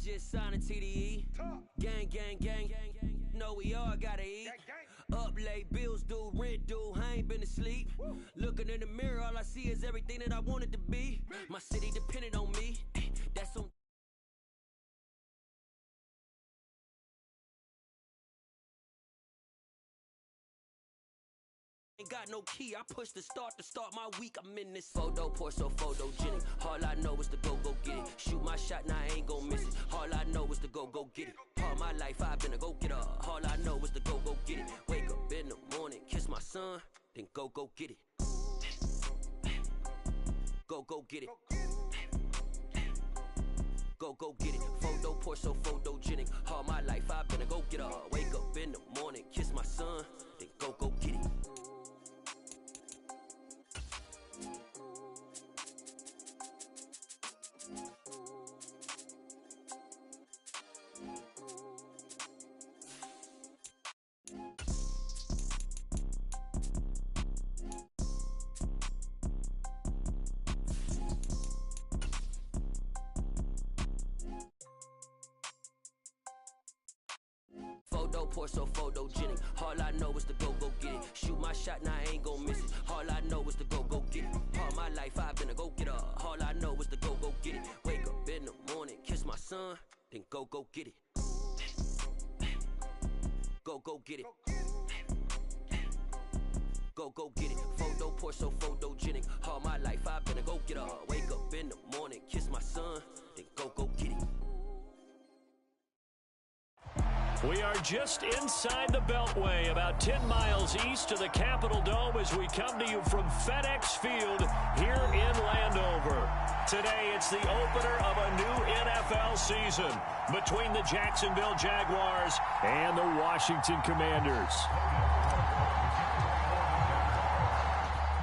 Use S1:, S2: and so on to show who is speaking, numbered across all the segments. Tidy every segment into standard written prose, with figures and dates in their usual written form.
S1: just signed a TDE. Gang, gang, gang, gang. Know we all gotta eat. Up late, bills due, rent due, I ain't been asleep. Looking in the mirror, all I see is everything that I wanted to be. My city depended on me. That's on. Ain't got no key, I push the start my week. I'm in this photo porch, so photogenic. All I know is to go get it. Shoot my shot, now I ain't gon' miss it. All I know is to go get it. All my life I've been a go getter. All I know is to go get it. Wake up in the morning, kiss my son, then go get it. Go get it. Go get it. Photo porch, so photogenic. All my life I've been a go getter. Wake up in the morning, kiss my son, then go get it. Photo porch, so photogenic. All I know is to go get it. Shoot my shot, now I ain't gon' miss it. All I know is to go get it. All my life I've been a go getter. All I know is to go get it. Wake up in the morning, kiss my son, then go get it. Go get it. Go get it. Photo porch, so photogenic. All my life I've been a go getter. Wake up in the morning, kiss my son, then go get it.
S2: We are just inside the Beltway, about 10 miles east of the Capitol Dome as we come to you from FedEx Field here in Landover. Today, it's the opener of a new NFL season between the Jacksonville Jaguars and the Washington Commanders.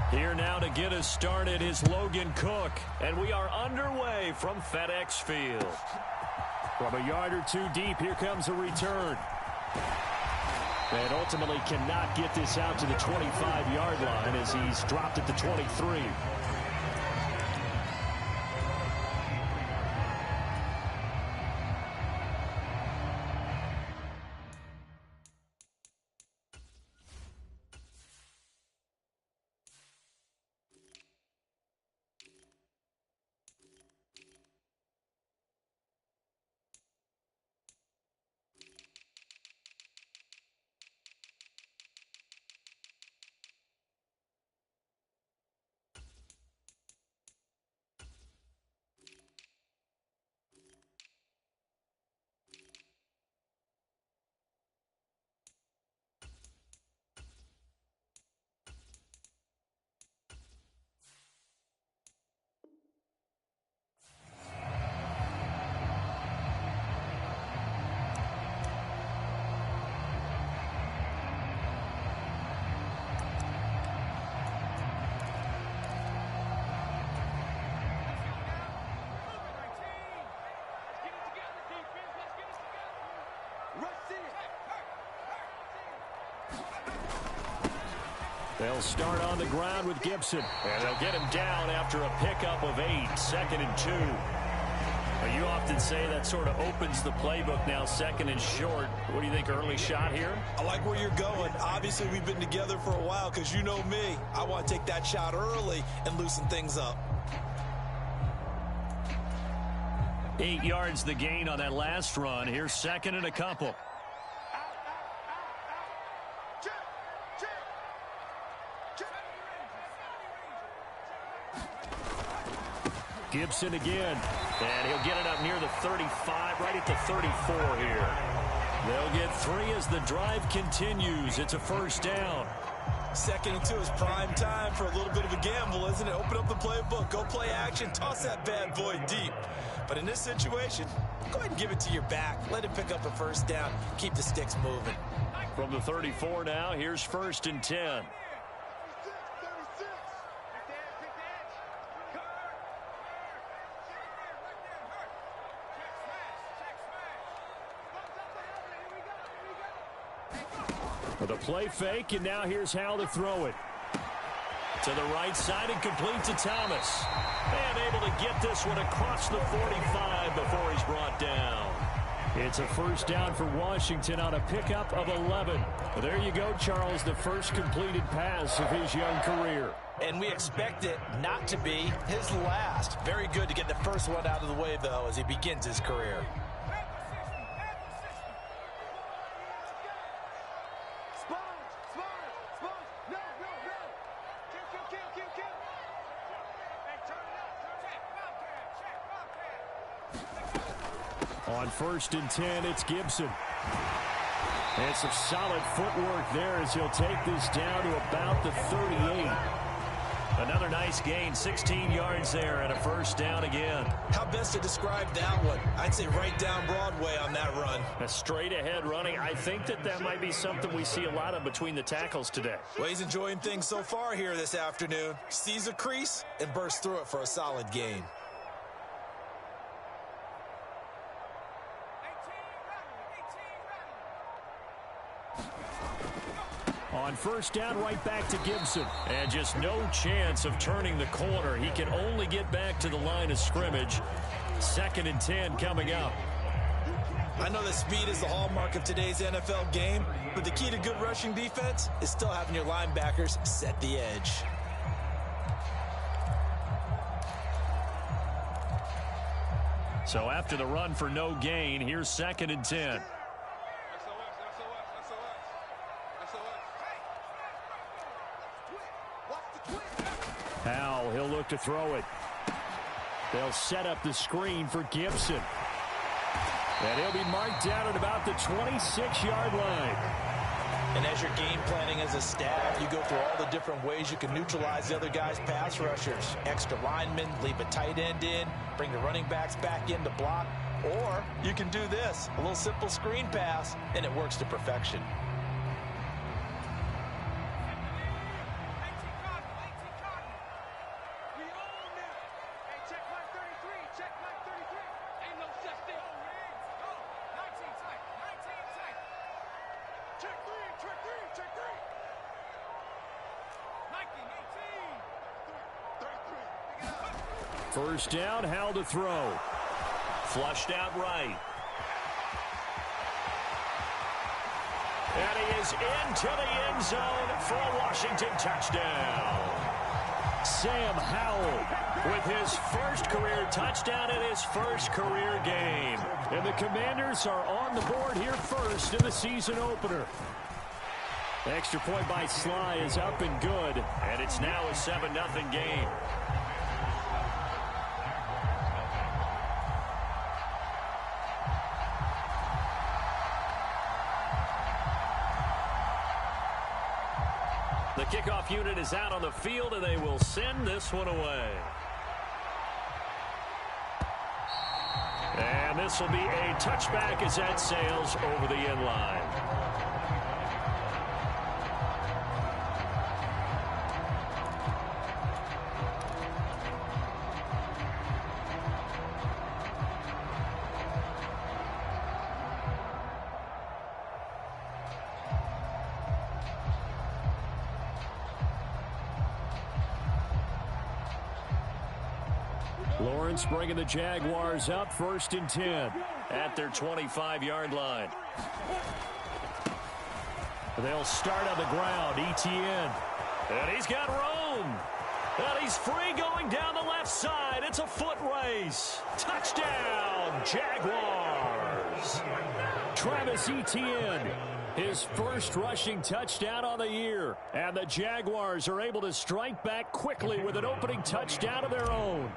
S2: Here now to get us started is Logan Cook, and we are underway from FedEx Field. From a yard or two deep, here comes a return. And ultimately cannot get this out to the 25-yard line as he's dropped at the 23. They'll start on the ground with Gibson, and they'll get him down after a pickup of 8, 2nd and 2. Well, you often say that sort of opens the playbook now, 2nd and short. What do you think, early shot here?
S3: I like where you're going. Obviously, we've been together for a while because you know me. I want to take that shot early and loosen things up.
S2: 8 yards the gain on that last run. Here's 2nd and a couple. Gibson again, and he'll get it up near the 35, right at the 34 here. They'll get 3 as the drive continues. It's a first down.
S3: 2nd and 2 is prime time for a little bit of a gamble, isn't it? Open up the playbook, go play action, toss that bad boy deep. But in this situation, go ahead and give it to your back. Let him pick up a first down. Keep the sticks moving.
S2: From the 34 now, here's 1st and 10. With a play fake, and now here's how to throw it. To the right side and complete to Thomas. And able to get this one across the 45 before he's brought down. It's a first down for Washington on a pickup of 11. Well, there you go, Charles, the first completed pass of his young career.
S3: And we expect it not to be his last. Very good to get the first one out of the way, though, as he begins his career.
S2: On 1st and 10, it's Gibson. And some solid footwork there as he'll take this down to about the 38.
S4: Another nice gain, 16 yards there and a first down again.
S3: How best to describe that one? I'd say right down Broadway on that run.
S4: A straight ahead running. I think that might be something we see a lot of between the tackles today.
S3: Well, he's enjoying things so far here this afternoon. Sees a crease and bursts through it for a solid gain.
S2: On 1st down, right back to Gibson.
S4: And just no chance of turning the corner. He can only get back to the line of scrimmage. 2nd and 10 coming up.
S3: I know that speed is the hallmark of today's NFL game, but the key to good rushing defense is still having your linebackers set the edge.
S4: So after the run for no gain, here's 2nd and 10.
S2: Howell, he'll look to throw it. They'll set up the screen for Gibson. And he'll be marked down at about the 26-yard line.
S3: And as you're game planning as a staff, you go through all the different ways you can neutralize the other guy's pass rushers. Extra linemen, leave a tight end in, bring the running backs back in to block. Or you can do this, a little simple screen pass, and it works to perfection.
S2: First down, Howell to throw.
S4: Flushed out right. And he is into the end zone for a Washington touchdown.
S2: Sam Howell
S4: with his first career touchdown in his first career game.
S2: And the Commanders are on the board here first in the season opener. Extra point by Sly is up and good.
S4: And it's now a 7-0 game. The kickoff unit is out on the field, and they will send this one away. And this will be a touchback as that sails over the end line.
S2: Lawrence bringing the Jaguars up 1st and 10
S4: at their 25-yard line.
S2: They'll start on the ground. Etienne.
S4: And he's got room. And he's free going down the left side. It's a foot race. Touchdown, Jaguars.
S2: Travis Etienne, his first rushing touchdown on the year. And the Jaguars are able to strike back quickly with an opening touchdown of their own.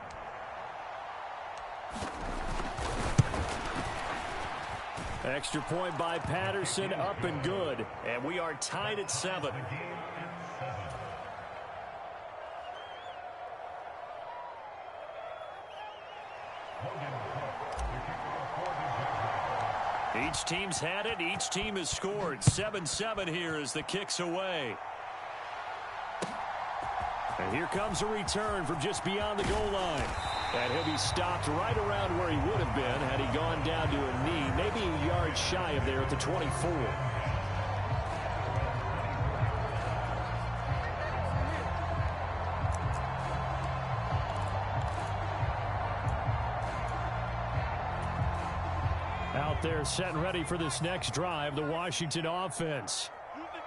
S2: Extra point by Patterson, up and good.
S4: And we are tied at 7. Each team's had it. Each team has scored. 7-7 here as the kick's away.
S2: And here comes a return from just beyond the goal line. And he'll be stopped right around where he would have been had he gone down to a knee, maybe a yard shy of there at the 24. Out there set and ready for this next drive, the Washington offense.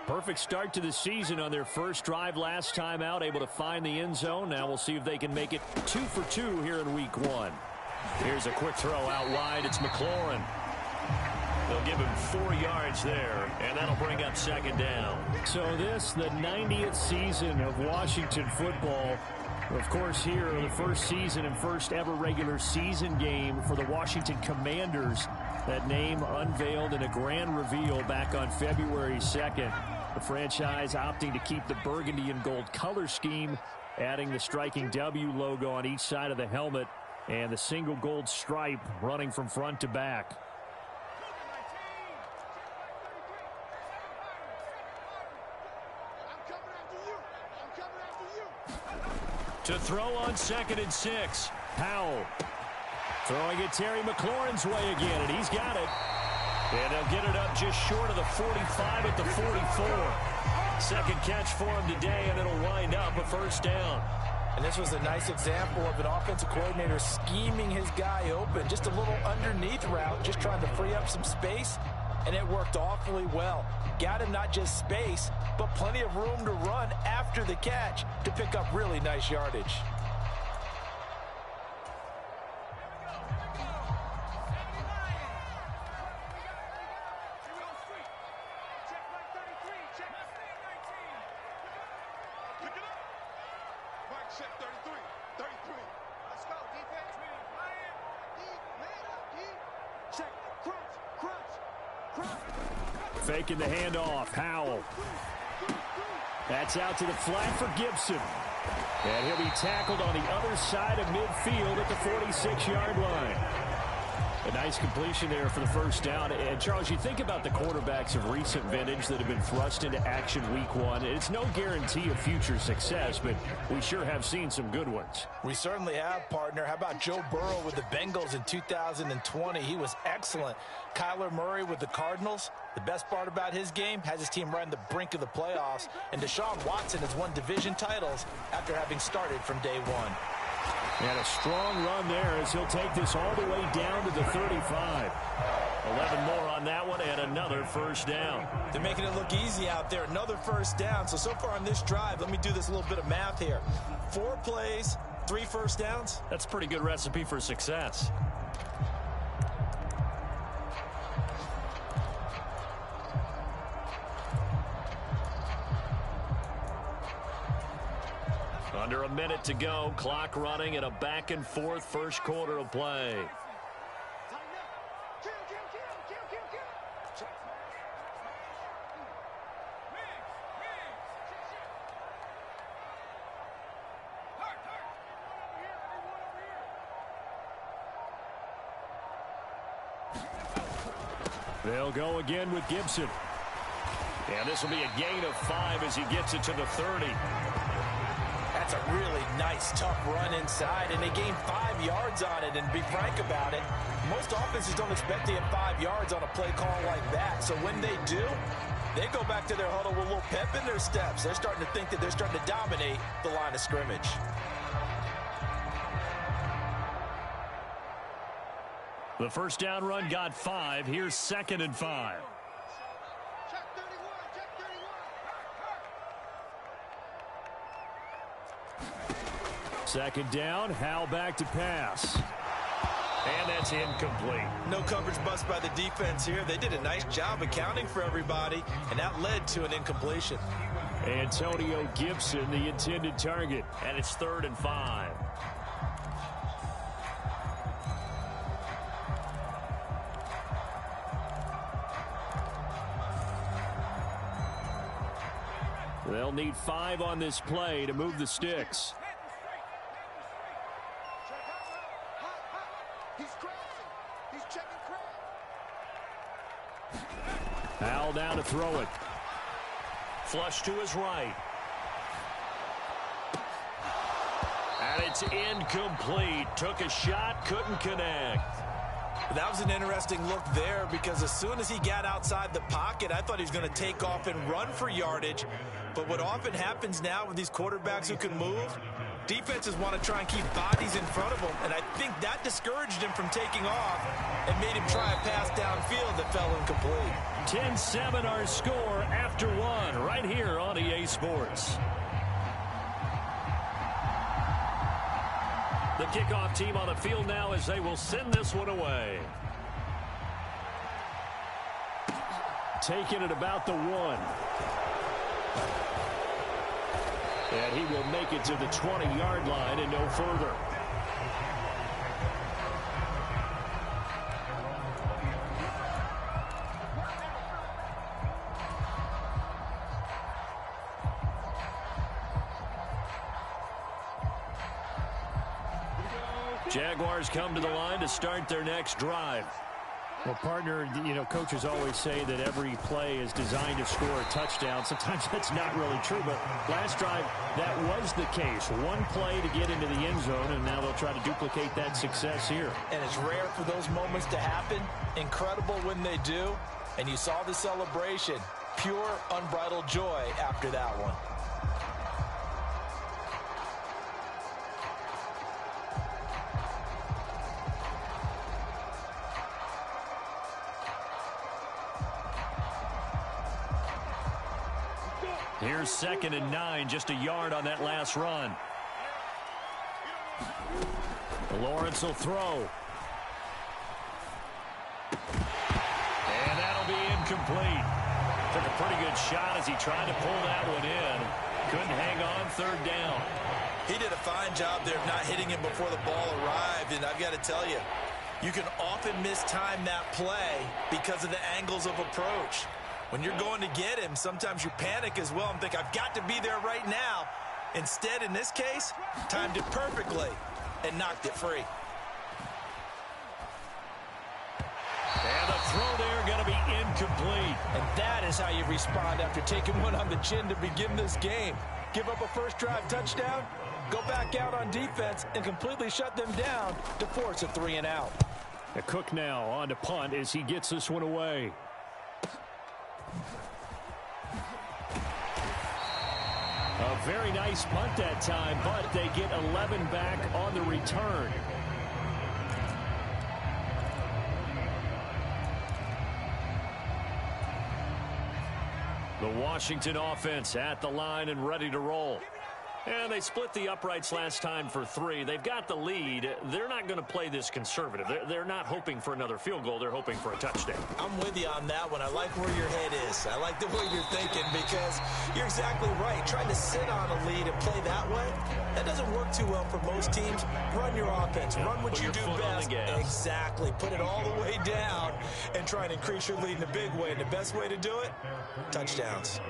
S2: Perfect start to the season on their first drive last time out, able to find the end zone. Now we'll see if they can make it 2 for 2 here in week 1. Here's a quick throw out wide. It's McLaurin. They'll give him 4 yards there, and that'll bring up second down. So this, the 90th season of Washington football. Of course, here, the first season and first ever regular season game for the Washington Commanders. That name unveiled in a grand reveal back on February 2nd. The franchise opting to keep the burgundy and gold color scheme, adding the striking W logo on each side of the helmet and the single gold stripe running from front to back. To throw on 2nd and 6. Powell. Throwing it Terry McLaurin's way again, and he's got it. And they'll get it up just short of the 45 at the 44. Second catch for him today, and it'll wind up a first down.
S3: And this was a nice example of an offensive coordinator scheming his guy open. Just a little underneath route, just trying to free up some space, and it worked awfully well. Got him not just space, but plenty of room to run after the catch to pick up really nice yardage.
S2: Faking the handoff. Howell. That's out to the flat for Gibson. And he'll be tackled on the other side of midfield at the 46-yard line. A nice completion there for the first down. And, Charles, you think about the quarterbacks of recent vintage that have been thrust into action week 1. It's no guarantee of future success, but we sure have seen some good ones.
S3: We certainly have, partner. How about Joe Burrow with the Bengals in 2020? He was excellent. Kyler Murray with the Cardinals. The best part about his game, has his team right on the brink of the playoffs. And Deshaun Watson has won division titles after having started from day 1.
S2: And a strong run there as he'll take this all the way down to the 35. 11 more on that one and another first down.
S3: They're making it look easy out there. Another first down. So far on this drive, let me do this little bit of math here. 4 plays, 3 first downs.
S2: That's a pretty good recipe for success. Under a minute to go, clock running, and a back-and-forth first quarter of play. They'll go again with Gibson. And this will be a gain of 5 as he gets it to the 30.
S3: That's a really nice, tough run inside, and they gain 5 yards on it. And to be frank about it, most offenses don't expect to get 5 yards on a play call like that. So when they do, they go back to their huddle with a little pep in their steps. They're starting to think that they're starting to dominate the line of scrimmage.
S2: The first down run got 5. Here's 2nd and 5. Second down, Howell back to pass. And that's incomplete.
S3: No coverage bust by the defense here. They did a nice job accounting for everybody, and that led to an incompletion.
S2: Antonio Gibson, the intended target. And it's 3rd and 5. They'll need 5 on this play to move the sticks. Howell down to throw it. Flush to his right. And it's incomplete. Took a shot, couldn't connect.
S3: That was an interesting look there because as soon as he got outside the pocket, I thought he was going to take off and run for yardage. But what often happens now with these quarterbacks who can move, Defenses want to try and keep bodies in front of him, and I think that discouraged him from taking off and made him try a pass downfield that fell incomplete.
S2: 10-7 our score after one right here on EA Sports. The kickoff team on the field now as they will send this one away. Taking it about the 1. And he will make it to the 20-yard line and no further. Jaguars come to the line to start their next drive.
S4: Well, partner, you know, coaches always say that every play is designed to score a touchdown. Sometimes that's not really true, but last drive, that was the case. One play to get into the end zone, and now they'll try to duplicate that success here.
S3: And it's rare for those moments to happen. Incredible when they do. And you saw the celebration. Pure, unbridled joy after that one.
S2: Here's 2nd and 9, just a yard on that last run. Lawrence will throw. And that'll be incomplete. Took a pretty good shot as he tried to pull that one in. Couldn't hang on, 3rd down.
S3: He did a fine job there of not hitting him before the ball arrived, and I've got to tell you, you can often mistime that play because of the angles of approach. When you're going to get him, sometimes you panic as well and think, I've got to be there right now. Instead, in this case, timed it perfectly and knocked it free.
S2: And the throw there going to be incomplete.
S3: And that is how you respond after taking one on the chin to begin this game. Give up a first drive touchdown, go back out on defense, and completely shut them down to force a 3 and out.
S4: Cook now on to punt as he gets this one away. A very nice punt that time, but they get 11 back on the return.
S2: The Washington offense at the line and ready to roll. And they split the uprights last time for 3. They've got the lead. They're not going to play this conservative. They're not hoping for another field goal. They're hoping for a touchdown.
S3: I'm with you on that one. I like where your head is. I like the way you're thinking because you're exactly right. Trying to sit on a lead and play that way, that doesn't work too well for most teams. Run your offense. Run what you do best. Exactly. Put it all the way down and try and increase your lead in a big way. And the best way to do it, touchdowns.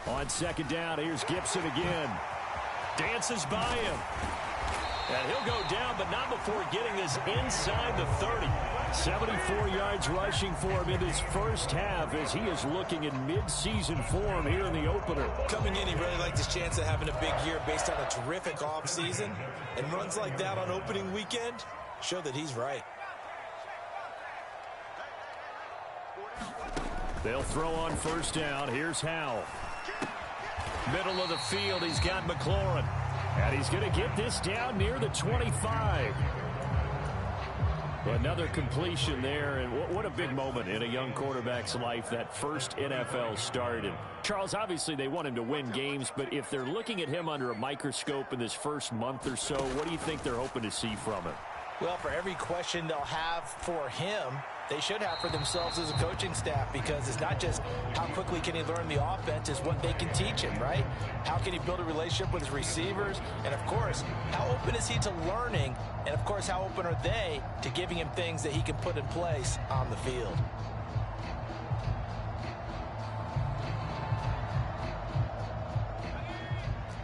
S4: On 2nd down, here's Gibson again.
S2: Dances by him. And he'll go down, but not before getting this inside the 30.
S4: 74 yards rushing for him in his first half as he is looking in mid-season form here in the opener.
S3: Coming in, he really liked his chance of having a big year based on a terrific offseason. And runs like that on opening weekend show that he's right.
S4: They'll throw on 1st down. Here's Howell.
S2: Middle of the field, he's got McLaurin.
S4: And he's going to get this down near the 25. Another completion there, and what a big moment in a young quarterback's life, that first NFL start. And Charles, obviously they want him to win games, but if they're looking at him under a microscope in this first month or so, what do you think they're hoping to see from him?
S3: Well, for every question they'll have for him, they should have for themselves as a coaching staff, because it's not just how quickly can he learn the offense, it's what they can teach him, right? How can he build a relationship with his receivers? And, of course, how open is he to learning? And, of course, how open are they to giving him things that he can put in place on the field?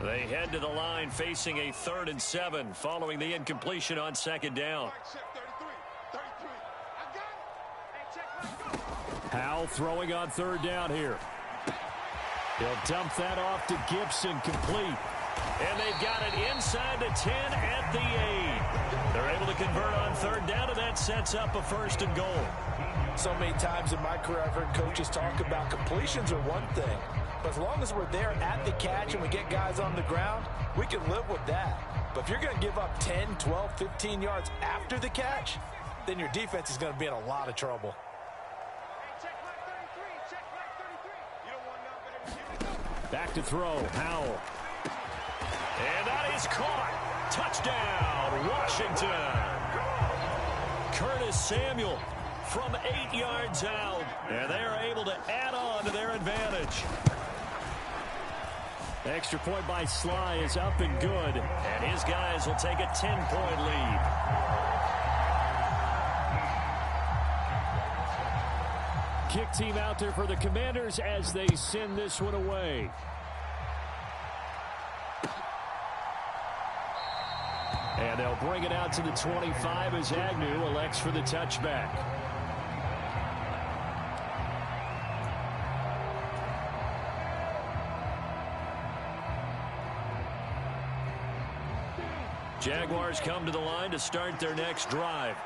S2: They head to the line facing a 3rd and 7 following the incompletion on 2nd down.
S4: Howell throwing on 3rd down here. He'll dump that off to Gibson, complete.
S2: And they've got it inside the 10 at the 8. They're able to convert on third down, and that sets up a 1st and goal.
S3: So many times in my career, I've heard coaches talk about completions are one thing. But as long as we're there at the catch and we get guys on the ground, we can live with that. But if you're going to give up 10, 12, 15 yards after the catch, then your defense is going to be in a lot of trouble.
S2: Back to throw, Howell. And that is caught. Touchdown, Washington. Curtis Samuel from 8 yards out. And they are able to add on to their advantage. Extra point by Sly is up and good. And his guys will take a 10-point lead. Kick team out there for the Commanders as they send this one away. And they'll bring it out to the 25 as Agnew elects for the touchback. Jaguars come to the line to start their next drive.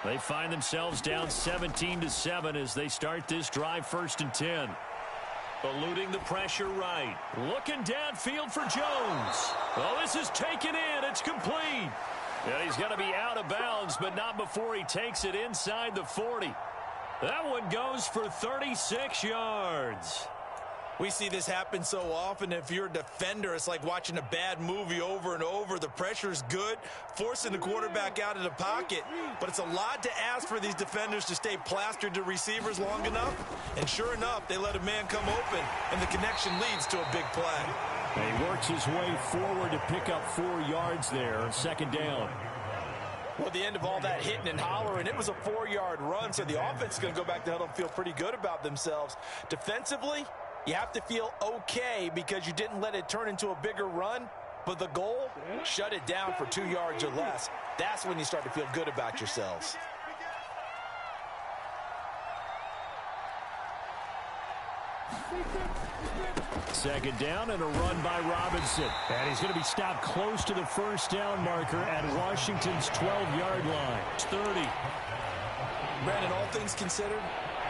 S2: They find themselves down 17-7 as they start this drive 1st and 10. Eluding the pressure right. Looking downfield for Jones. Well, this is taken in. It's complete. And he's going to be out of bounds, but not before he takes it inside the 40. That one goes for 36 yards.
S3: We see this happen so often. If you're a defender, it's like watching a bad movie over and over. The pressure's good, forcing the quarterback out of the pocket. But it's a lot to ask for these defenders to stay plastered to receivers long enough. And sure enough, they let a man come open, and the connection leads to a big play.
S2: And he works his way forward to pick up 4 yards there, 2nd down.
S3: Well, at the end of all that hitting and hollering, it was a 4-yard run, so the offense is going to go back to huddle and feel pretty good about themselves. Defensively, you have to feel okay because you didn't let it turn into a bigger run, but the goal, shut it down for 2 yards or less. That's when you start to feel good about yourselves.
S2: Second down and a run by Robinson. And he's going to be stopped close to the 1st down marker at Washington's 12-yard line. It's 30.
S3: Brandon, all things considered,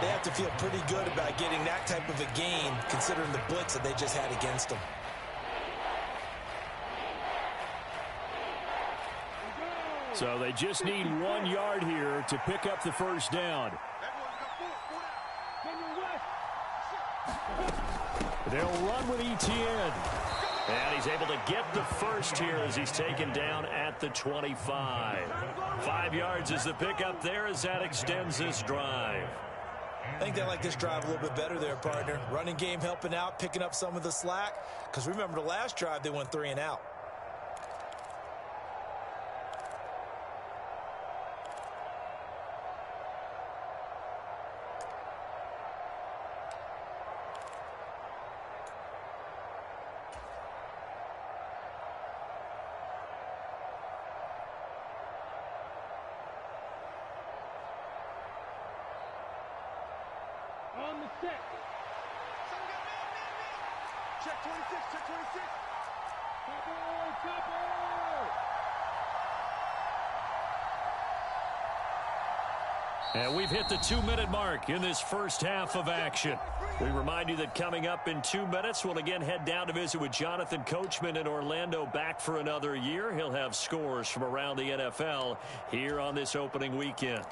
S3: they have to feel pretty good about getting that type of a gain considering the blitz that they just had against them.
S2: So they just need 1 yard here to pick up the 1st down. They'll run with Etienne. And he's able to get the first here as he's taken down at the 25. 5 yards is the pickup there as that extends this drive.
S3: I think they like this drive a little bit better there, partner. Running game helping out, picking up some of the slack. Because remember the last drive, they went 3 and out.
S5: On the set. Check 26, check 26. Couple.
S2: And we've hit the 2-minute mark in this first half of action. We remind you that coming up in 2 minutes, we'll again head down to visit with Jonathan Coachman in Orlando, back for another year. He'll have scores from around the NFL here on this opening weekend.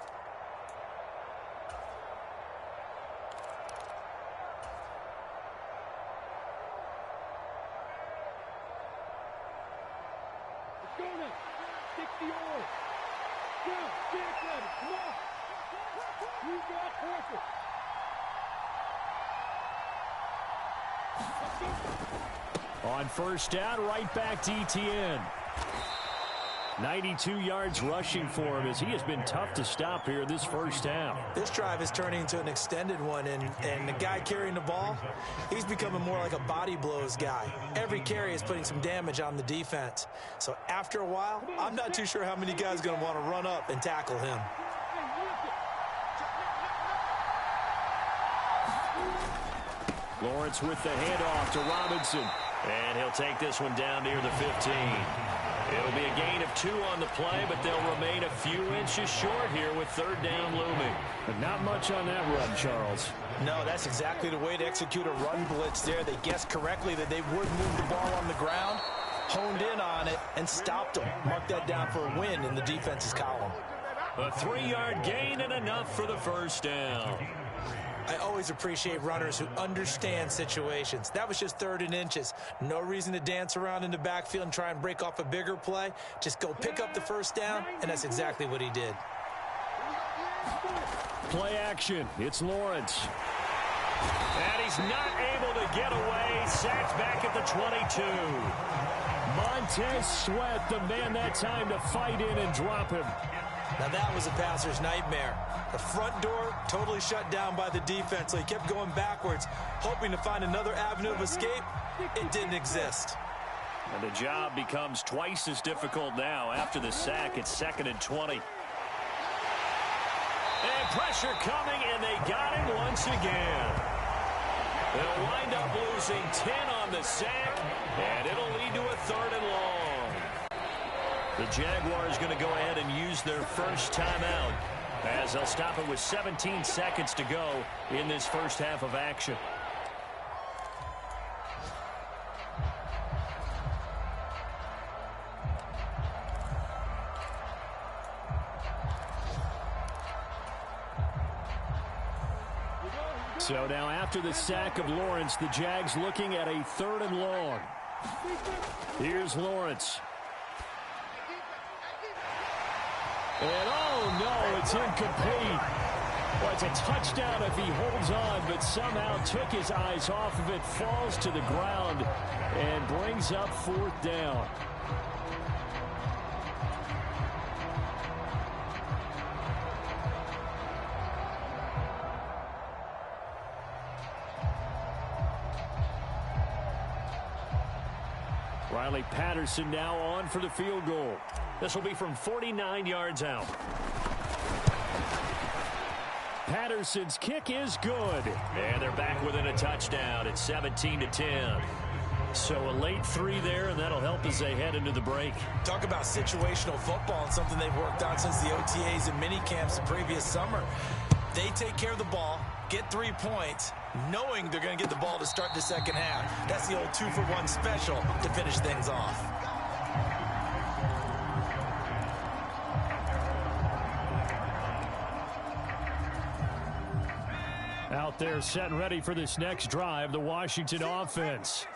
S2: On first down, right back to Etienne. 92 yards rushing for him as he has been tough to stop here this first half.
S3: This drive is turning into an extended one, and the guy carrying the ball, he's becoming more like a body blows guy. Every carry is putting some damage on the defense. So after a while, I'm not too sure how many guys are going to want to run up and tackle him.
S2: Lawrence with the handoff to Robinson. And he'll take this one down near the 15. It'll be a gain of 2 on the play, but they'll remain a few inches short here with third down looming.
S4: But not much on that run, Charles.
S3: No, that's exactly the way to execute a run blitz there. They guessed correctly that they would move the ball on the ground, honed in on it, and stopped them. Mark that down for a win in the defense's column.
S2: A 3-yard gain and enough for the first down.
S3: I always appreciate runners who understand situations. That was just 3rd and inches. No reason to dance around in the backfield and try and break off a bigger play. Just go pick up the first down, and that's exactly what he did.
S4: Play action. It's Lawrence.
S2: And he's not able to get away. Sacked back at the 22.
S4: Montez Sweat, the man that time to fight in and drop him.
S3: Now that was a passer's nightmare. The front door totally shut down by the defense, so he kept going backwards, hoping to find another avenue of escape. It didn't exist.
S2: And the job becomes twice as difficult now after the sack. It's 2nd and 20. And pressure coming, and they got him once again. They'll wind up losing 10 on the sack, and it'll lead to a 3rd and long. The Jaguars going to go ahead and use their first timeout as they'll stop it with 17 seconds to go in this first half of action.
S4: So now after the sack of Lawrence, the Jags looking at a 3rd and long. Here's Lawrence. And oh no, it's incomplete. Well, it's a touchdown if he holds on, but somehow took his eyes off of it, falls to the ground, and brings up 4th down. Riley Patterson now on for the field goal.
S2: This will be from 49 yards out.
S4: Patterson's kick is good.
S2: And they're back within a touchdown. It's 17-10. So a late 3 there, and that'll help as they head into the break.
S3: Talk about situational football and something they've worked on since the OTAs and mini camps the previous summer. They take care of the ball, get 3 points, knowing they're going to get the ball to start the second half. That's the old 2-for-1 special to finish things off.
S4: Out there set and ready for this next drive, the Washington offense.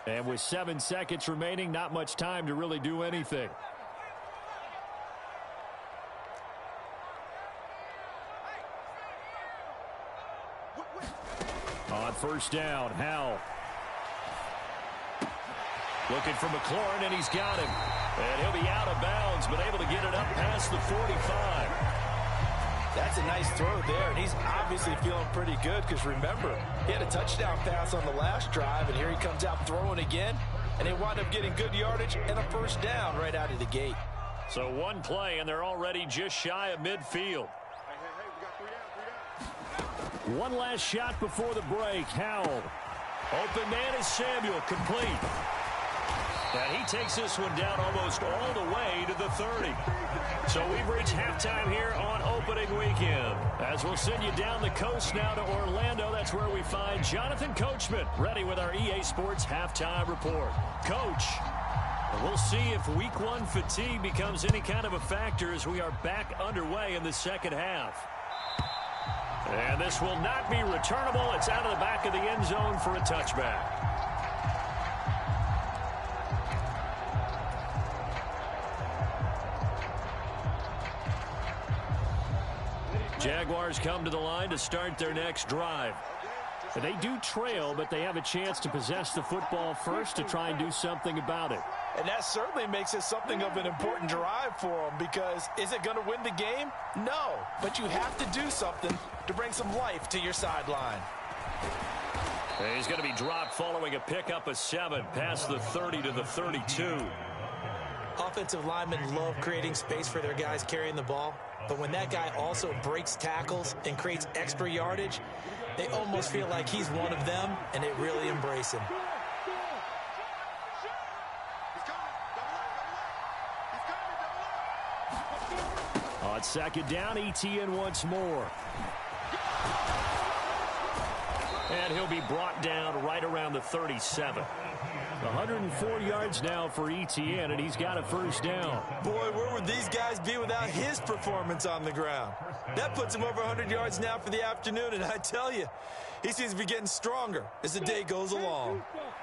S4: And with 7 seconds remaining, not much time to really do anything. On first down, Howell.
S2: Looking for McLaurin, and he's got him. And he'll be out of bounds, but able to get it up past the 45.
S3: That's a nice throw there, and he's obviously feeling pretty good because, remember, he had a touchdown pass on the last drive, and here he comes out throwing again, and they wind up getting good yardage and a first down right out of the gate.
S2: So 1 play, and they're already just shy of midfield.
S4: One last shot before the break. Howell.
S2: Open man is Samuel, complete. And he takes this one down almost all the way to the 30. So we've reached halftime here on opening weekend. As we'll send you down the coast now to Orlando, that's where we find Jonathan Coachman ready with our EA Sports halftime report. Coach, we'll see if week 1 fatigue becomes any kind of a factor as we are back underway in the second half. And this will not be returnable. It's out of the back of the end zone for a touchback. Jaguars come to the line to start their next drive.
S4: They do trail, but they have a chance to possess the football first to try and do something about it.
S3: And that certainly makes it something of an important drive for them, because is it going to win the game? No, but you have to do something to bring some life to your sideline.
S2: He's going to be dropped following a pickup of 7 past the 30 to the 32.
S3: Offensive linemen love creating space for their guys carrying the ball, but when that guy also breaks tackles and creates extra yardage, they almost feel like he's one of them, and they really embrace him.
S4: Second down, ETN once more. And he'll be brought down right around the 37. 104 yards now for ETN, and he's got a first down.
S3: Boy, where would these guys be without his performance on the ground? That puts him over 100 yards now for the afternoon, and I tell you, he seems to be getting stronger as the day goes along.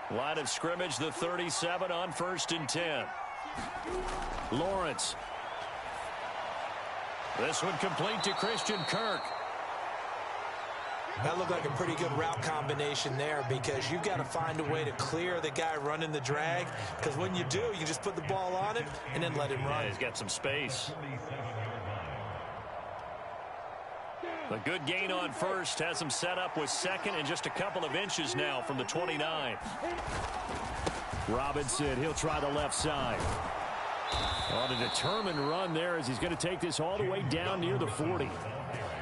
S4: Line of scrimmage, the 37 on 1st and 10. Lawrence. This one complete to Christian Kirk.
S3: That looked like a pretty good route combination there, because you've got to find a way to clear the guy running the drag, because when you do, you just put the ball on him and then let him run.
S4: Yeah, he's got some space. A good gain on first has him set up with second and just a couple of inches now from the 29. Robinson, he'll try the left side. On a determined run there as he's going to take this all the way down near the 40.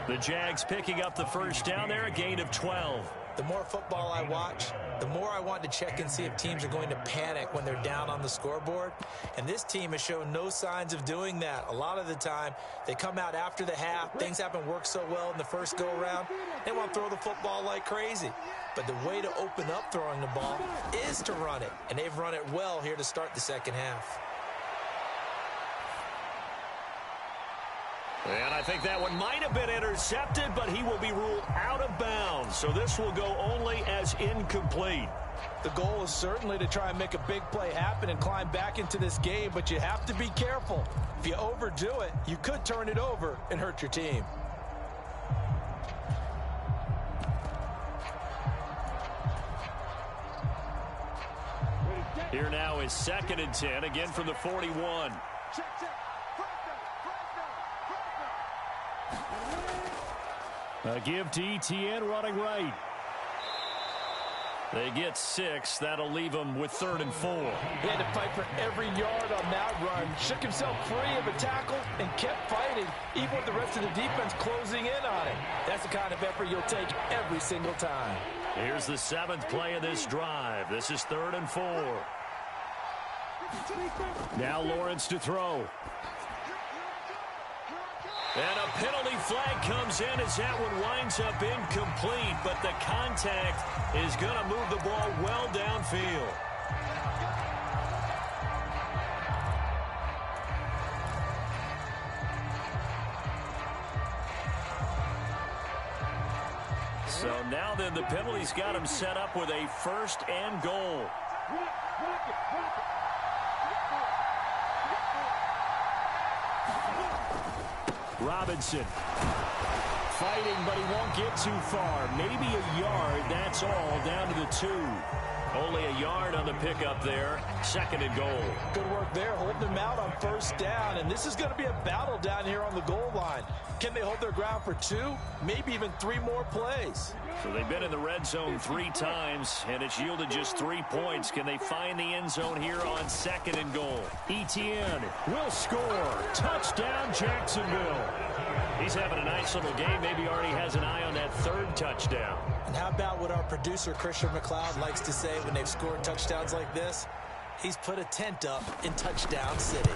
S4: The Jags picking up the first down there, a gain of 12.
S3: The more football I watch, the more I want to check and see if teams are going to panic when they're down on the scoreboard. And this team has shown no signs of doing that. A lot of the time, they come out after the half. Things haven't worked so well in the first go-around. They want to throw the football like crazy. But the way to open up throwing the ball is to run it. And they've run it well here to start the second half.
S4: And I think that one might have been intercepted, but he will be ruled out of bounds. So this will go only as incomplete.
S3: The goal is certainly to try and make a big play happen and climb back into this game, but you have to be careful. If you overdo it, you could turn it over and hurt your team.
S4: Here now is 2nd and 10, again from the 41. A give to ETN running right. They get 6. That'll leave them with 3rd and 4.
S3: He had to fight for every yard on that run. Shook himself free of a tackle and kept fighting, even with the rest of the defense closing in on it. That's the kind of effort you'll take every single time.
S4: Here's the 7th play of this drive. This is 3rd and 4. Now Lawrence to throw. And a penalty flag comes in as that one winds up incomplete, but the contact is going to move the ball well downfield. So now then the penalty's got him set up with a 1st and goal. Robinson fighting, but he won't get too far. Maybe a yard, that's all, down to the 2. Only a yard on the pickup there. 2nd and goal.
S3: Good work there, holding them out on 1st down, and this is going to be a battle down here on the goal line. Can they hold their ground for 2, maybe even 3 more plays?
S4: So they've been in the red zone 3 times, and it's yielded just 3 points. Can they find the end zone here on 2nd and goal? ETN will score. Touchdown, Jacksonville. He's having a nice little game. Maybe already has an eye on that 3rd touchdown.
S3: And how about what our producer, Christian McLeod, likes to say when they've scored touchdowns like this? He's put a tent up in Touchdown City.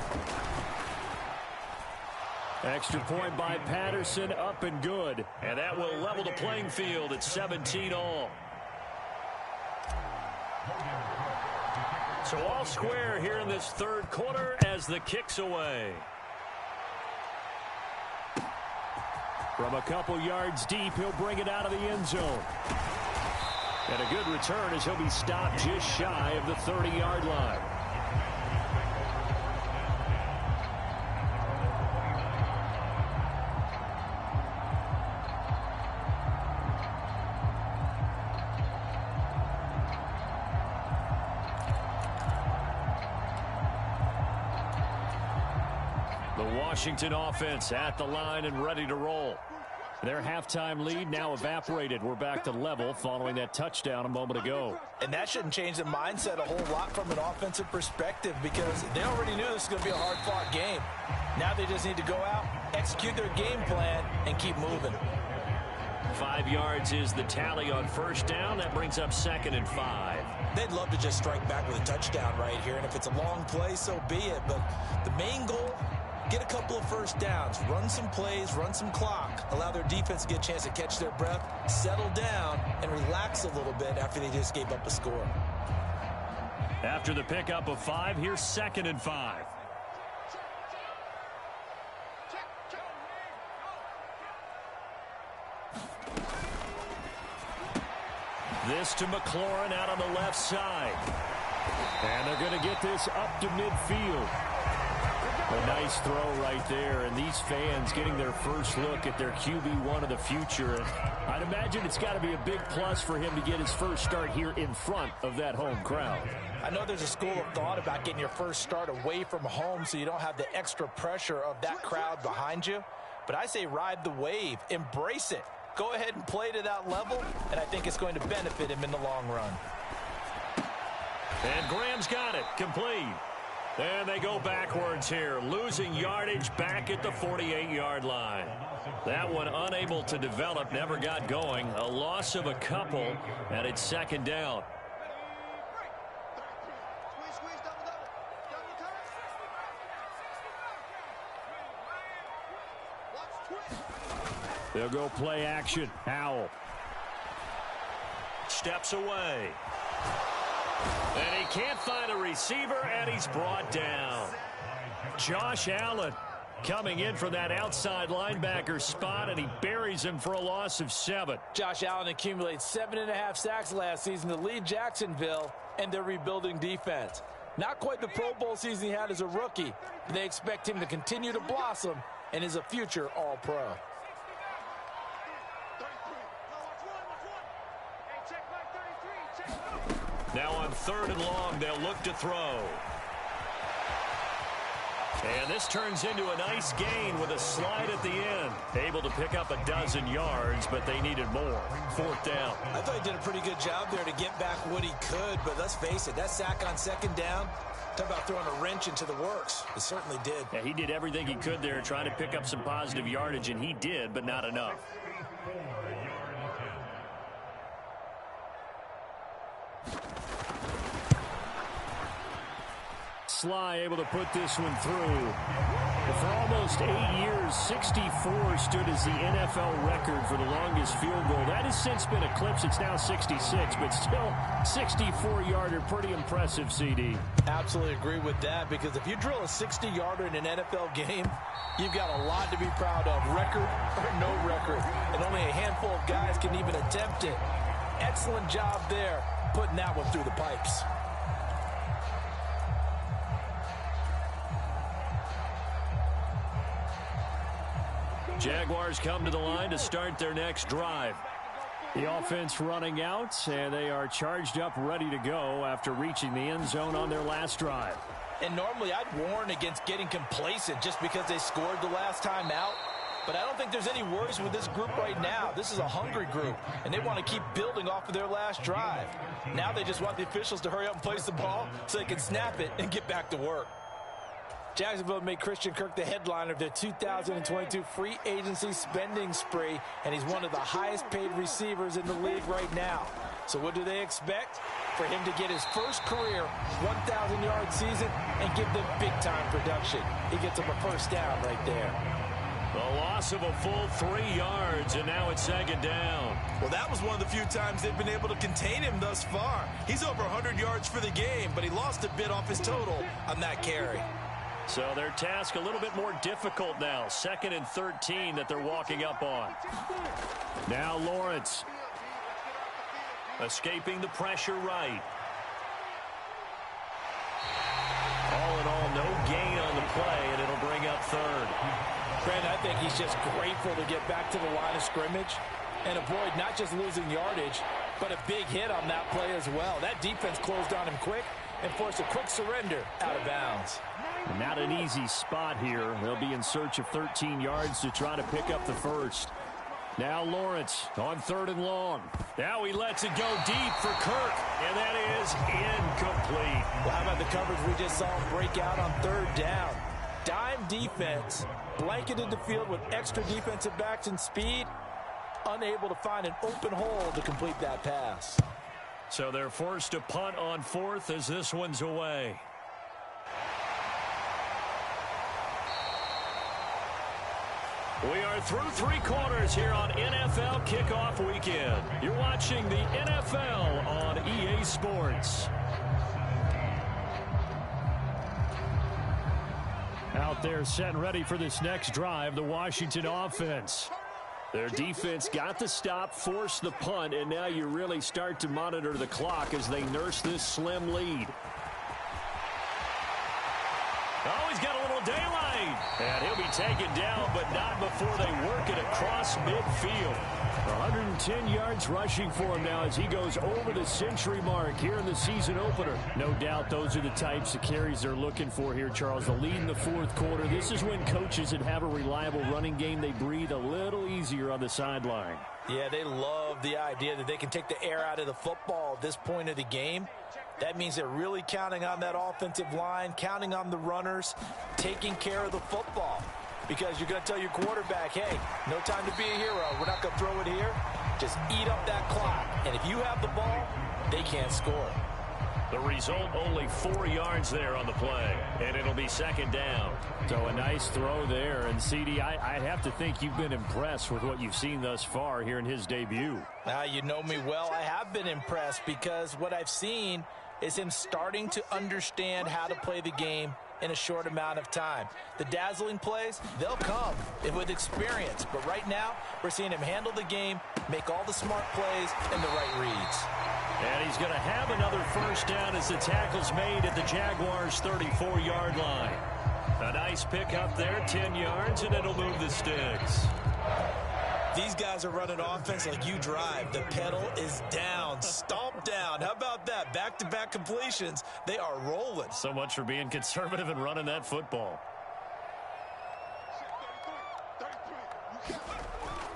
S4: Extra point by Patterson, up and good. And that will level the playing field at 17 all. So all square here in this 3rd quarter as the kick's away. From a couple yards deep, he'll bring it out of the end zone. And a good return as he'll be stopped just shy of the 30-yard line. Washington offense at the line and ready to roll. Their halftime lead now evaporated. We're back to level following that touchdown a moment ago.
S3: And that shouldn't change the mindset a whole lot from an offensive perspective, because they already knew this was going to be a hard-fought game. Now they just need to go out, execute their game plan, and keep moving.
S4: 5 yards is the tally on 1st down. That brings up 2nd and 5.
S3: They'd love to just strike back with a touchdown right here, and if it's a long play, so be it. But the main goal get a couple of first downs, run some plays, run some clock, allow their defense to get a chance to catch their breath, settle down, and relax a little bit after they just gave up a score.
S2: After the pickup of 5, here's 2nd and 5. This to McLaurin out on the left side. And they're going to get this up to midfield. A nice throw right there, and these fans getting their first look at their QB1 of the future. And I'd imagine it's got to be a big plus for him to get his first start here in front of that home crowd.
S3: I know there's a school of thought about getting your first start away from home so you don't have the extra pressure of that crowd behind you. But I say ride the wave, embrace it. Go ahead and play to that level, and I think it's going to benefit him in the long run.
S2: And Graham's got it, complete. And they go backwards here, losing yardage back at the 48-yard line. That one unable to develop, never got going. A loss of a couple, and it's 2nd down. They'll go play action. Howell steps away. And he can't find a receiver, and he's brought down. Josh Allen coming in from that outside linebacker spot, and he buries him for a loss of 7.
S3: Josh Allen accumulated 7.5 sacks last season to lead Jacksonville and their rebuilding defense. Not quite the Pro Bowl season he had as a rookie, but they expect him to continue to blossom and is a future All-Pro.
S2: Now on 3rd and long, they'll look to throw. And this turns into a nice gain with a slide at the end. Able to pick up a dozen yards, but they needed more. 4th down.
S3: I thought he did a pretty good job there to get back what he could, but let's face it, that sack on 2nd down, talk about throwing a wrench into the works. It certainly did.
S2: Yeah, he did everything he could there trying to pick up some positive yardage, and he did, but not enough. Sly able to put this one through. For almost 8 years, 64 stood as the NFL record for the longest field goal. That has since been eclipsed. It's now 66, but still 64-yarder. Pretty impressive, CD.
S3: Absolutely agree with that, because if you drill a 60-yarder in an NFL game, you've got a lot to be proud of, record or no record. And only a handful of guys can even attempt it. Excellent job there, putting that one through the pipes.
S2: Jaguars come to the line to start their next drive. The offense running out, and they are charged up, ready to go after reaching the end zone on their last drive.
S3: And normally I'd warn against getting complacent just because they scored the last time out. But I don't think there's any worries with this group right now. This is a hungry group, and they want to keep building off of their last drive. Now they just want the officials to hurry up and place the ball so they can snap it and get back to work. Jacksonville made Christian Kirk the headliner of their 2022 free agency spending spree, and he's one of the highest paid receivers in the league right now. So what do they expect? For him to get his first career 1,000-yard season and give them big-time production. He gets them a first down right there.
S2: The loss of a full 3 yards, and now it's 2nd down.
S3: Well, that was one of the few times they've been able to contain him thus far. He's over 100 yards for the game, but he lost a bit off his total on that carry.
S2: So their task a little bit more difficult now. 2nd and 13 that they're walking up on. Now Lawrence. Escaping the pressure right. All in all, no gain on the play, and it'll bring up 3rd.
S3: Brandon, I think he's just grateful to get back to the line of scrimmage and avoid not just losing yardage, but a big hit on that play as well. That defense closed on him quick and forced a quick surrender out of bounds.
S2: Not an easy spot here. They'll be in search of 13 yards to try to pick up the first. Now Lawrence on 3rd and long. Now he lets it go deep for Kirk, and that is incomplete.
S3: Well, how about the coverage we just saw him break out on 3rd down? Dime defense, blanketed the field with extra defensive backs and speed, unable to find an open hole to complete that pass.
S2: So they're forced to punt on 4th as this one's away. through three quarters here on NFL Kickoff Weekend. You're watching the NFL on EA Sports. Out there set and ready for this next drive, the Washington offense. Their defense got the stop, forced the punt, and now you really start to monitor the clock as they nurse this slim lead. Oh, he's got a little daylight. And he'll be taken down, but not before they work it across midfield. 110 yards rushing for him now as he goes over the century mark here in the season opener. No doubt those are the types of carries they're looking for here, Charles. The lead in the fourth quarter. This is when coaches that have a reliable running game, they breathe a little easier on the sideline.
S3: Yeah, they love the idea that they can take the air out of the football at this point of the game. That means they're really counting on that offensive line, counting on the runners, taking care of the football. Because you're going to tell your quarterback, hey, no time to be a hero. We're not going to throw it here. Just eat up that clock. And if you have the ball, they can't score.
S2: The result, only 4 yards there on the play. And it'll be second down.
S4: So a nice throw there. And, CD, I'd have to think you've been impressed with what you've seen thus far here in his debut.
S3: Now, you know me well. I have been impressed because what I've seen is him starting to understand how to play the game in a short amount of time. The dazzling plays, they'll come with experience. But right now, we're seeing him handle the game, make all the smart plays, and the right reads.
S2: And he's going to have another first down as the tackle's made at the Jaguars' 34-yard line. A nice pick up there, 10 yards, and it'll move the sticks.
S3: These guys are running offense like you drive. The pedal is down, stomp down. How about that? Back-to-back completions. They are rolling.
S2: So much for being conservative and running that football.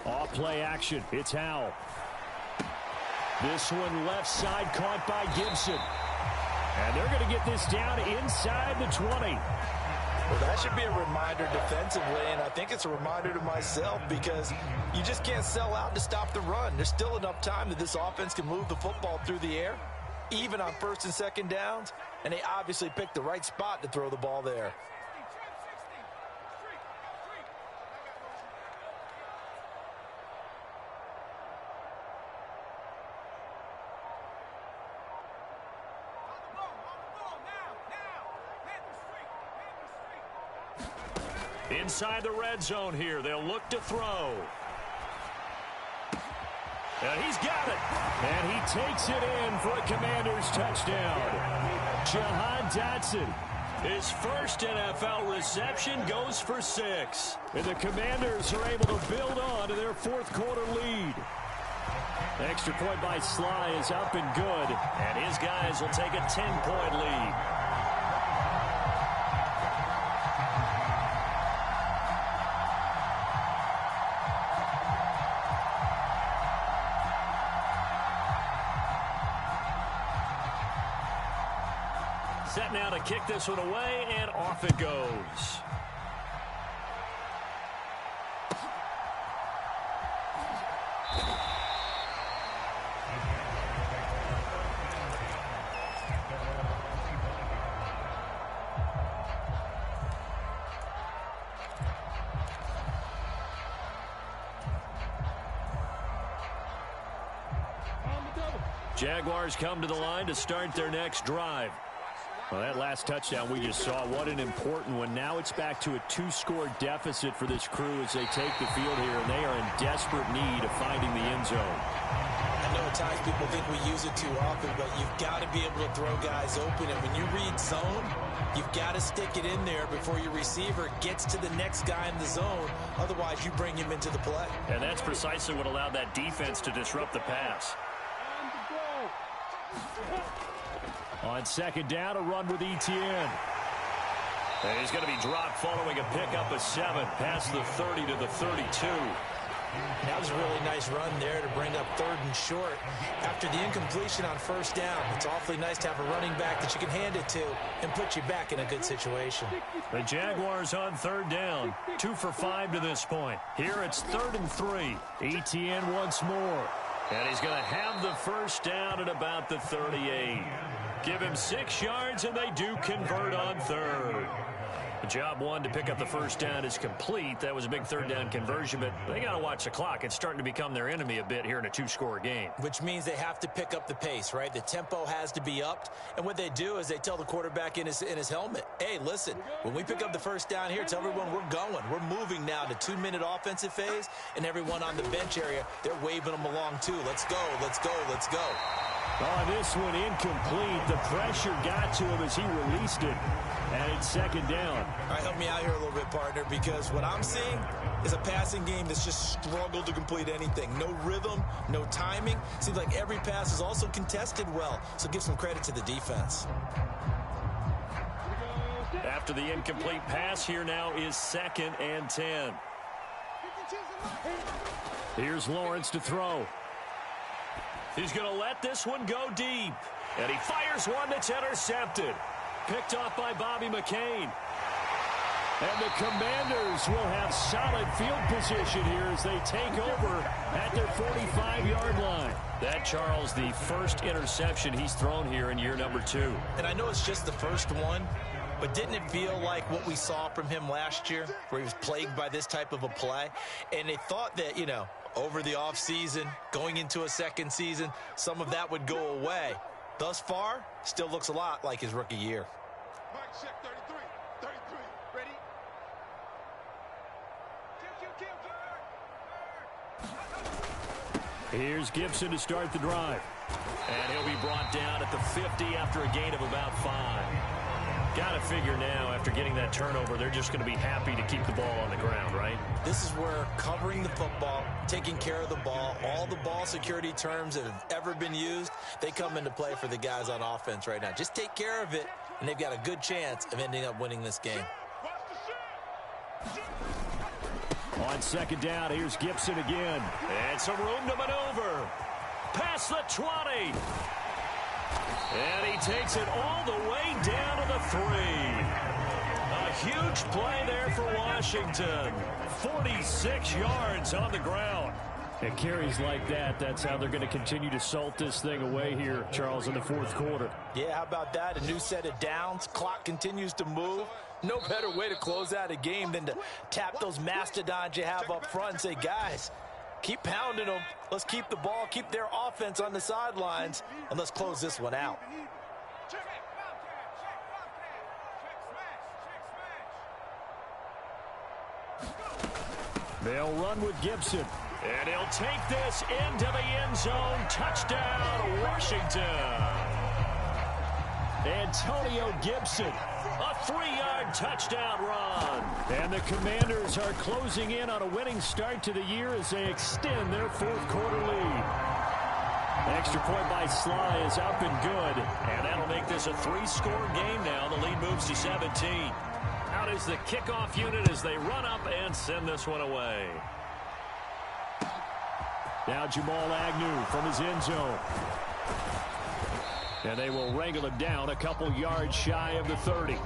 S4: Off play action. It's Howell. This one left side caught by Gibson. And they're going to get this down inside the 20.
S3: Well, that should be a reminder defensively, and I think it's a reminder to myself because you just can't sell out to stop the run. There's still enough time that this offense can move the football through the air, even on first and second downs, and they obviously picked the right spot to throw the ball there.
S2: Inside the red zone here, they'll look to throw. And he's got it. And he takes it in for a Commanders touchdown. Jahan Dotson, his first NFL reception, goes for 6.
S4: And the Commanders are able to build on to their fourth quarter lead. The extra point by Sly is up and good.
S2: And his guys will take a 10-point lead. Set now to kick this one away, and off it goes. Jaguars come to the line to start their next drive.
S4: Well, that last touchdown we just saw, what an important one. Now it's back to a 2-score deficit for this crew as they take the field here, and they are in desperate need of finding the end zone.
S3: I know at times people think we use it too often, but you've got to be able to throw guys open. And when you read zone, you've got to stick it in there before your receiver gets to the next guy in the zone. Otherwise, you bring him into the play.
S2: And that's precisely what allowed that defense to disrupt the pass.
S4: On second down, a run with Etienne.
S2: And he's going to be dropped following a pickup of 7 past the 30 to the 32.
S3: That was a really nice run there to bring up 3rd and short. After the incompletion on first down, it's awfully nice to have a running back that you can hand it to and put you back in a good situation.
S2: The Jaguars on 3rd down, 2 for 5 to this point. Here it's 3rd and 3.
S4: Etienne once more.
S2: And he's going to have the first down at about the 38. Give him 6 yards, and they do convert on 3rd. Job one to pick up the first down is complete. That was a big third down conversion, but they got to watch the clock. It's starting to become their enemy a bit here in a two-score game.
S3: Which means they have to pick up the pace, right? The tempo has to be upped. And what they do is they tell the quarterback in his helmet, hey, listen, when we pick up the first down here, tell everyone we're going. We're moving now to 2-minute offensive phase, and everyone on the bench area, they're waving them along too. Let's go, let's go, let's go.
S4: Oh, this one incomplete. The pressure got to him as he released it. And it's second down.
S3: All right, help me out here a little bit, partner, because what I'm seeing is a passing game that's just struggled to complete anything. No rhythm, no timing. Seems like every pass is also contested well, so give some credit to the defense.
S2: After the incomplete pass, here now is 2nd and 10.
S4: Here's Lawrence to throw.
S2: He's going to let this one go deep. And he fires one that's intercepted. Picked off by Bobby McCain.
S4: And the Commanders will have solid field position here as they take over at their 45-yard line.
S2: That, Charles, the first interception he's thrown here in year number 2.
S3: And I know it's just the first one, but didn't it feel like what we saw from him last year, where he was plagued by this type of a play? And they thought that, over the offseason, going into a second season, some of that would go away. Thus far, still looks a lot like his rookie year.
S5: Mike, check 33. 33. Ready? Kill.
S4: Here's Gibson to start the drive.
S2: And he'll be brought down at the 50 after a gain of about 5. Got to figure now, after getting that turnover, they're just going to be happy to keep the ball on the ground, right?
S3: This is where covering the football, taking care of the ball, all the ball security terms that have ever been used, they come into play for the guys on offense right now. Just take care of it, and they've got a good chance of ending up winning this game.
S4: On second down, here's Gibson again.
S2: And some room to maneuver. Past the 20. And he takes it all the way down to the 3. A huge play there for Washington. 46 yards on the ground.
S4: And carries like that, that's how they're going to continue to salt this thing away here, Charles, in the fourth quarter.
S3: Yeah, how about that? A new set of downs. Clock continues to move. No better way to close out a game than to tap those mastodons you have up front and say, guys, keep pounding them. Let's keep the ball, keep their offense on the sidelines, and let's close this one out.
S4: They'll run with Gibson.
S2: And he'll take this into the end zone. Touchdown, Washington.
S4: Antonio Gibson.
S2: A 3-yard touchdown run.
S4: And the Commanders are closing in on a winning start to the year as they extend their fourth quarter lead. Extra point by Sly is up and good.
S2: And that'll make this a 3-score game now. The lead moves to 17. Out is the kickoff unit as they run up and send this one away.
S4: Now Jamal Agnew from his end zone. And they will wrangle him down a couple yards shy of the 30.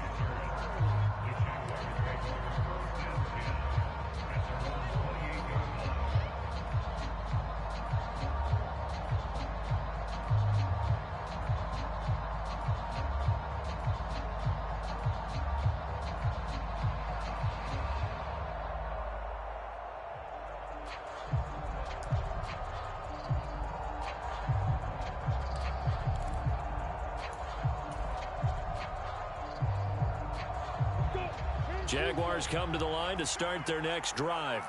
S2: Jaguars come to the line to start their next drive.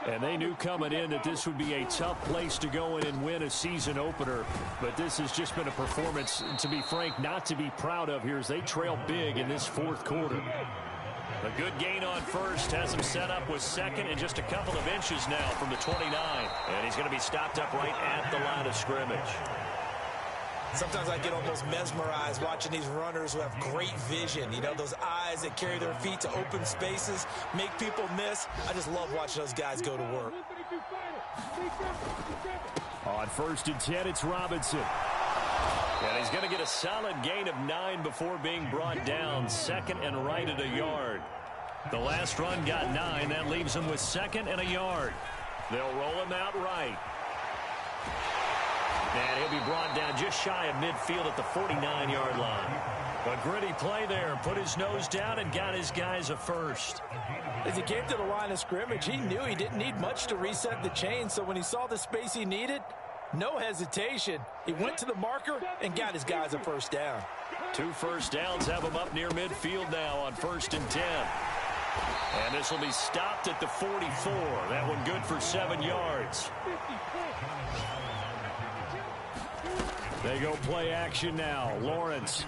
S4: And they knew coming in that this would be a tough place to go in and win a season opener. But this has just been a performance, to be frank, not to be proud of here as they trail big in this fourth quarter.
S2: A good gain on first has him set up with second and just a couple of inches now from the 29. And he's going to be stopped up right at the line of scrimmage.
S3: Sometimes I get almost mesmerized watching these runners who have great vision. You know, those eyes that carry their feet to open spaces, make people miss. I just love watching those guys go to work.
S4: On 1st and 10, it's Robinson.
S2: And he's going to get a solid gain of 9 before being brought down. Second and right at a yard. The last run got 9. That leaves him with second and a yard. They'll roll him out right. And he'll be brought down just shy of midfield at the 49-yard line. A gritty play there. Put his nose down and got his guys a first.
S3: As he came to the line of scrimmage, he knew he didn't need much to reset the chain, so when he saw the space he needed, no hesitation. He went to the marker and got his guys a first down.
S2: 2 first downs have him up near midfield now on 1st and 10. And this will be stopped at the 44. That one good for 7 yards. They go play action now. Lawrence.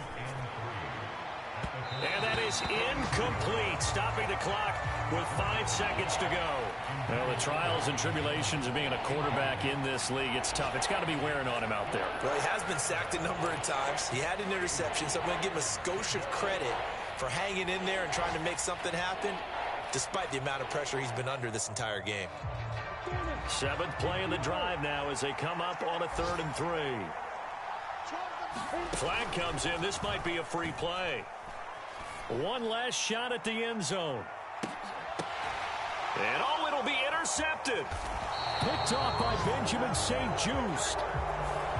S2: And that is incomplete, stopping the clock with 5 seconds to go. Well, the trials and tribulations of being a quarterback in this league, it's tough. It's got to be wearing on him out there.
S3: Well, he has been sacked a number of times. He had an interception, so I'm going to give him a skosh of credit for hanging in there and trying to make something happen, despite the amount of pressure he's been under this entire game.
S2: 7th play in the drive now as they come up on a 3rd and 3. Flag comes in. This might be a free play. One last shot at the end zone. And oh, it'll be intercepted.
S4: Picked off by Benjamin St-Juste.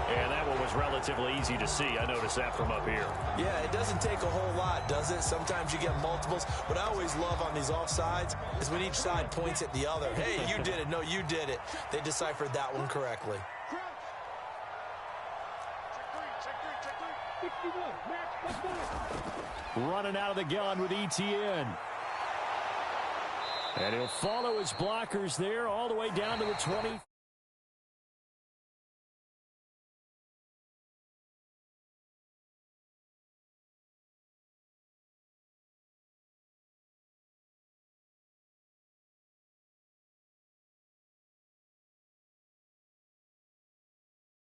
S2: And that one was relatively easy to see. I noticed that from up here.
S3: Yeah, it doesn't take a whole lot, does it? Sometimes you get multiples. What I always love on these offsides is when each side points at the other. Hey, you did it. No, you did it. They deciphered that one correctly.
S4: Running out of the gun with ETN. And he'll follow his blockers there all the way down to the 20.